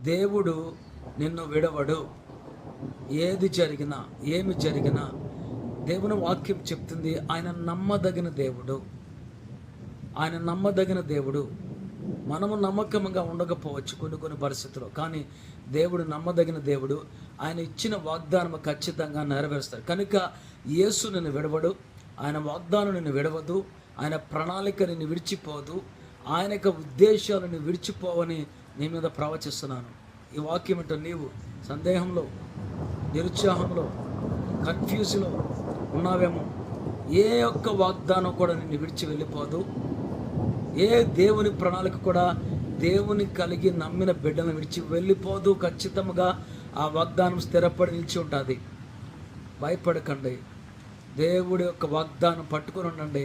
దేవుడు నిన్ను విడవడు. ఏది జరిగినా, ఏమి జరిగినా దేవుని వాక్యం చెప్తుంది, ఆయన నమ్మదగిన దేవుడు. ఆయన నమ్మదగిన దేవుడు. మనము నమ్మకంగా ఉండకపోవచ్చు కొన్ని పరిస్థితుల్లో, కానీ దేవుడు నమ్మదగిన దేవుడు. ఆయన ఇచ్చిన వాగ్దానం ఖచ్చితంగా నెరవేరుస్తాడు. కనుక యేసు నిన్ను విడవడు, ఆయన వాగ్దానం నిన్ను విడవదు, ఆయన ప్రణాళిక నిన్ను విడిచిపోదు, ఆయన యొక్క ఉద్దేశాలు నిన్ను విడిచిపోవని నీ మీద ప్రవచిస్తున్నాను. ఈ వాక్యం ఏంటో నీవు సందేహంలో, నిరుత్సాహంలో, కన్ఫ్యూజ్లో ఉన్నావేమో. ఏ ఒక్క వాగ్దానం కూడా నిన్ను విడిచి వెళ్ళిపోదు. ఏ దేవుని ప్రణాళిక కూడా దేవుని కలిగి నమ్మిన బిడ్డలను విడిచి వెళ్ళిపోదు. ఖచ్చితంగా ఆ వాగ్దానం స్థిరపడి నిలిచి ఉంటుంది. భయపడకండి, దేవుడి యొక్క వాగ్దానం పట్టుకొని ఉండండి.